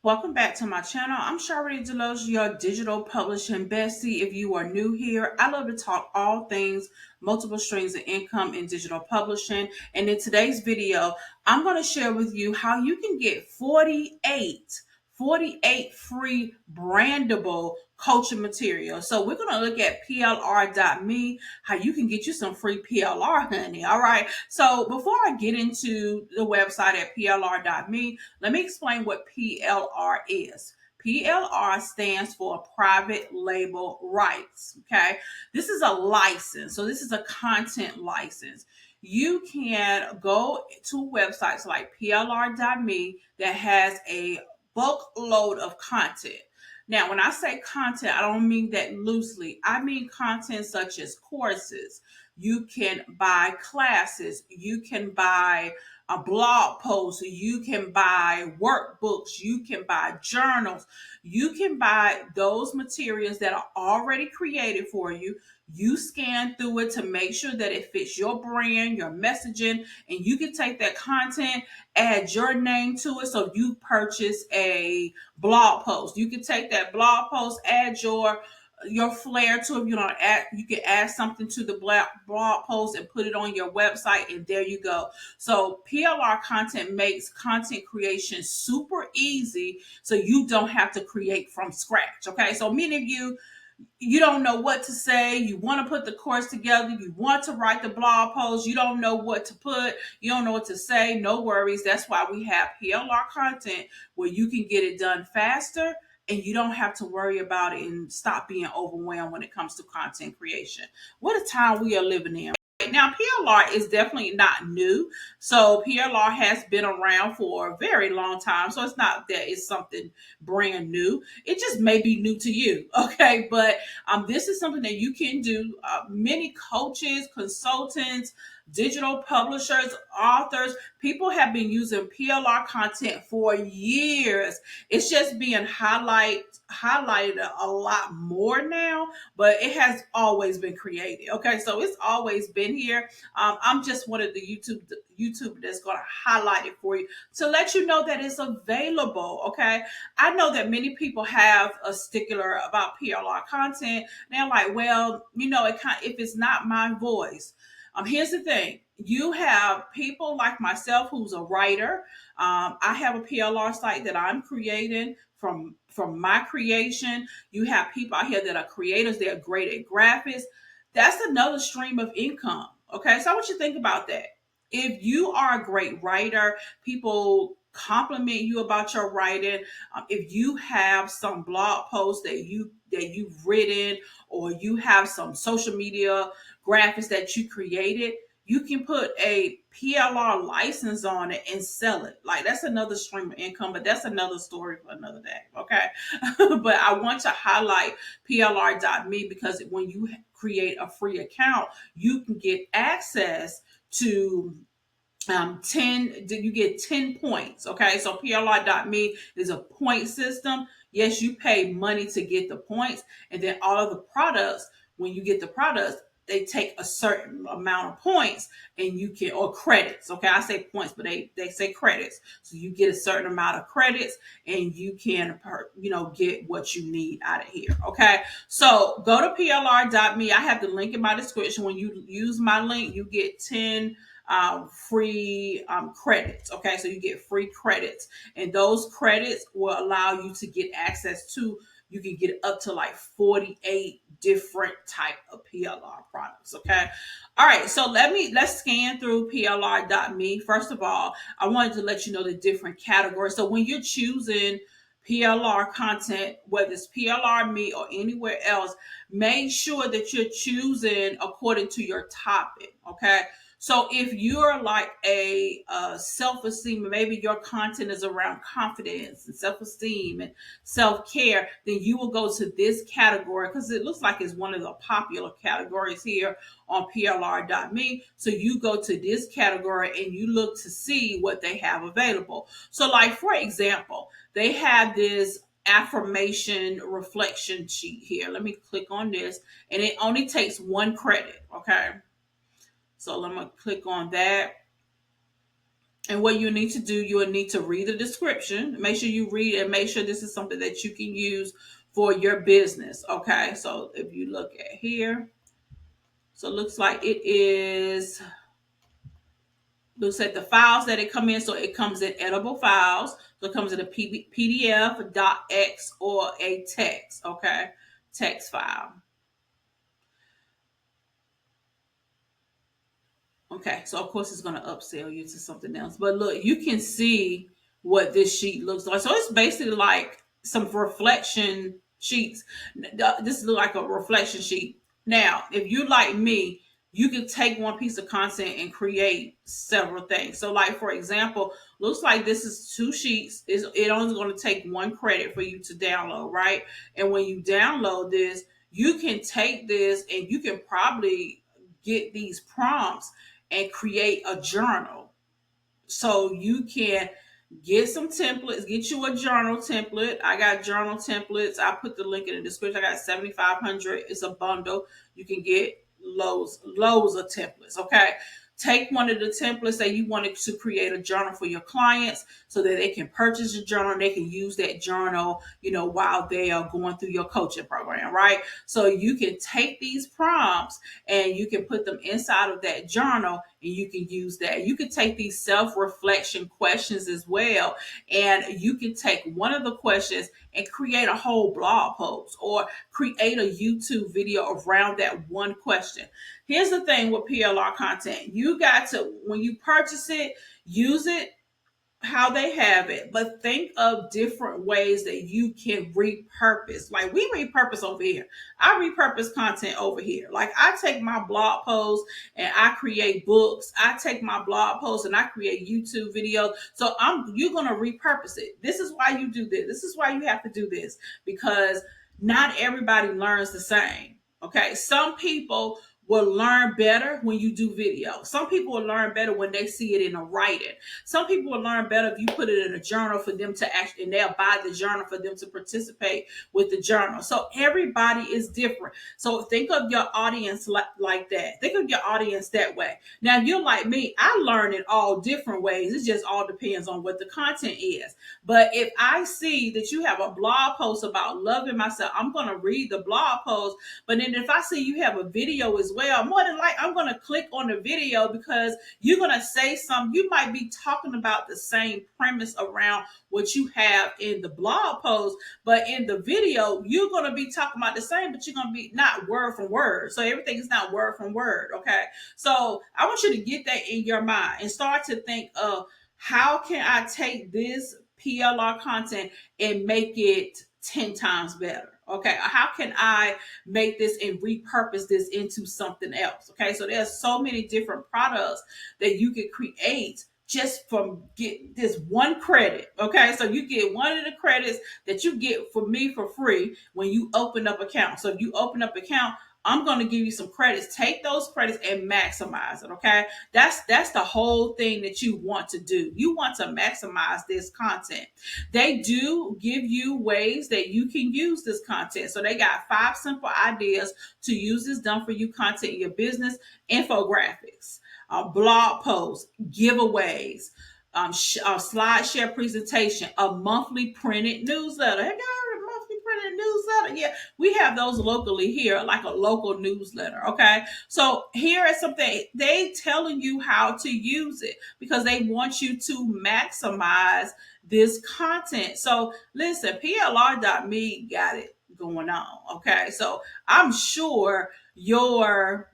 Welcome back to my channel. I'm Sharlrita Deloatch, your digital publishing bestie. If you are new here, I love to talk all things multiple streams of income in digital publishing. And in today's video, I'm going to share with you how you can get 48 free brandable coaching material. So we're going to look at PLR.me, how you can get you some free PLR, honey. All right. So before I get into the website at PLR.me, let me explain what PLR is. PLR stands for private label rights. Okay. This is a license. So this is a content license. You can go to websites like PLR.me that has a bulk load of content. Now, when I say content, I don't mean that loosely. I mean content such as courses. You can buy classes. You can buy a blog post. You can buy workbooks. You can buy journals. You can buy those materials that are already created for you. You scan through it to make sure that it fits your brand, your messaging, and you can take that content, add your name to it. So if you purchase a blog post, you can take that blog post, add your flair to it. You can add something to the blog post and put it on your website, and there you go. So PLR content makes content creation super easy, so you don't have to create from scratch. Okay, so many of you don't know what to say. You want to put the course together. You want to write the blog post. You don't know what to put. You don't know what to say. No worries. That's why we have PLR content where you can get it done faster and you don't have to worry about it and stop being overwhelmed when it comes to content creation. What a time we are living in. Now, PLR is definitely not new. So PLR has been around for a very long time. So it's not that it's something brand new. It just may be new to you. Okay. But this is something that you can do. Many coaches, consultants, digital publishers, authors, people have been using PLR content for years. It's just being highlighted a lot more now, but it has always been created. Okay, so it's always been here. I'm just one of the YouTube that's going to highlight it for you to let you know that it's available. Okay, I know that many people have a stickler about PLR content. They're like, well, if it's not my voice. Here's the thing. You have people like myself who's a writer. I have a PLR site that I'm creating from my creation. You have people out here that are creators. They're great at graphics. That's another stream of income. Okay, so I want you to think about that. If you are a great writer, people compliment you about your writing. If you have some blog posts that you've written, or you have some social media graphics that you created, you can put a PLR license on it and sell it. Like, that's another stream of income, but that's another story for another day. Okay. But I want to highlight PLR.me because when you create a free account, you can get access to 10, you get 10 points. Okay, so PLR.me is a point system. Yes, you pay money to get the points, and then all of the products, when you get the products, they take a certain amount of points, and you can, or credits. Okay, I say points, but they say credits. So you get a certain amount of credits, and you can get what you need out of here. Okay, so go to PLR.me. I have the link in my description. When you use my link, you get 10 free credits. Okay, so you get free credits, and those credits will allow you to get access to. You can get up to like 48 different type of PLR products. Okay, all right. So let's scan through PLR.me. First of all, I wanted to let you know the different categories. So when you're choosing PLR content, whether it's PLR me or anywhere else, make sure that you're choosing according to your topic. Okay. So if you're like a self-esteem, maybe your content is around confidence and self-esteem and self-care, then you will go to this category because it looks like it's one of the popular categories here on PLR.me. So you go to this category and you look to see what they have available. So like, for example, they have this affirmation reflection sheet here. Let me click on this, and it only takes 1 credit. Okay. So I'm going to click on that. And what you need to do, you will need to read the description. Make sure you read and make sure this is something that you can use for your business. Okay. So if you look at here, so it looks like it is, looks at the files that it come in. So it comes in edible files. So it comes in a PDF, .x, or a text. Okay. Text file. Okay, so of course it's going to upsell you to something else. But look, you can see what this sheet looks like. So it's basically like some reflection sheets. This looks like a reflection sheet. Now, if you like me, you can take one piece of content and create several things. So, like for example, looks like this is two sheets. It only going to take one credit for you to download, right? And when you download this, you can take this and you can probably get these prompts and create a journal. So you can get some templates, get you a journal template. I got journal templates. I put the link in the description. I got 7,500. It's a bundle. You can get loads of templates. Okay. Take one of the templates that you wanted to create a journal for your clients so that they can purchase a journal and they can use that journal, while they are going through your coaching program, right? So you can take these prompts and you can put them inside of that journal and you can use that. You can take these self-reflection questions as well, and you can take one of the questions and create a whole blog post or create a YouTube video around that one question. Here's the thing with PLR content. You got to, when you purchase it, use it how they have it, but think of different ways that you can repurpose. Like we repurpose over here. I repurpose content over here. Like I take my blog posts and I create books. I take my blog posts and I create YouTube videos. So you're gonna repurpose it. This is why you do this. This is why you have to do this, because not everybody learns the same. Okay. Some people will learn better when you do video. Some people will learn better when they see it in a writing. Some people will learn better if you put it in a journal for them to actually, and they'll buy the journal for them to participate with the journal. So everybody is different. So think of your audience like that. Think of your audience that way. Now, you're like me, I learn it all different ways. It just all depends on what the content is. But if I see that you have a blog post about loving myself, I'm going to read the blog post. But then if I see you have a video as well, more than like I'm going to click on the video because you're going to say something. You might be talking about the same premise around what you have in the blog post, but in the video, you're going to be talking about the same, but you're going to be not word for word. So everything is not word for word. Okay. So I want you to get that in your mind and start to think of how can I take this PLR content and make it 10 times better? Okay, how can I make this and repurpose this into something else? Okay, so there's so many different products that you can create just from get this one credit. Okay, so you get one of the credits that you get for me for free when you open up account. So if you open up account, I'm going to give you some credits. Take those credits and maximize it. Okay. That's the whole thing that you want to do. You want to maximize this content. They do give you ways that you can use this content. So they got 5 simple ideas to use this done for you content in your business: infographics, blog posts, giveaways, slide share presentation, a monthly printed newsletter. Hey, girl, monthly printed newsletter. Yeah, we have those locally here, like a local newsletter. Okay, so here is something they telling you how to use it because they want you to maximize this content. So listen, PLR.me got it going on. Okay, so I'm sure your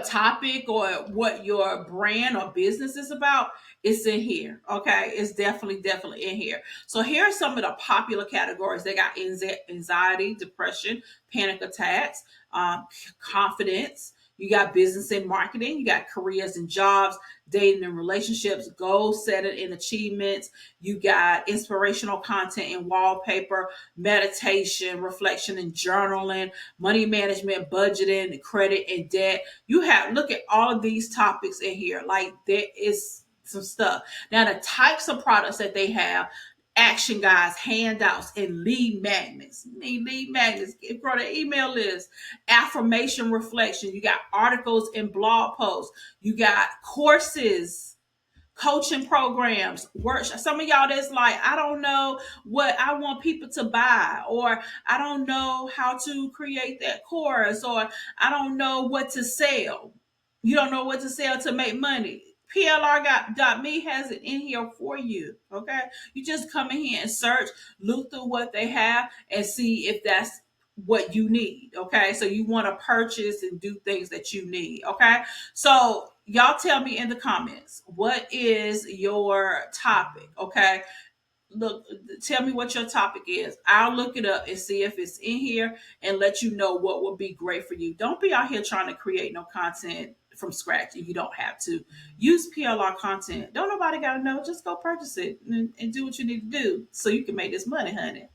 topic or what your brand or business is about, it's in here. Okay, it's definitely in here. So here are some of the popular categories. They got anxiety, depression, panic attacks, confidence. You got business and marketing. You got careers and jobs, dating and relationships, goal setting and achievements. You got inspirational content and wallpaper, meditation, reflection and journaling, money management, budgeting, credit and debt. You have, look at all of these topics in here. Like there is some stuff. Now the types of products that they have: action guides, handouts, and lead magnets. You need lead magnets. Grow the email list. Affirmation reflection. You got articles and blog posts. You got courses coaching programs, workshop. Some of y'all that's like, I don't know what I want people to buy, or I don't know how to create that course, or I don't know what to sell. You don't know what to sell to make money. PLR.me has it in here for you. Okay. You just come in here and search, look through what they have, and see if that's what you need. Okay. So you want to purchase and do things that you need. Okay. So y'all tell me in the comments, what is your topic? Okay. Look, tell me what your topic is. I'll look it up and see if it's in here and let you know what would be great for you. Don't be out here trying to create no content from scratch if you don't have to. Use PLR content. Don't nobody got to know. Just go purchase it and do what you need to do so you can make this money, honey.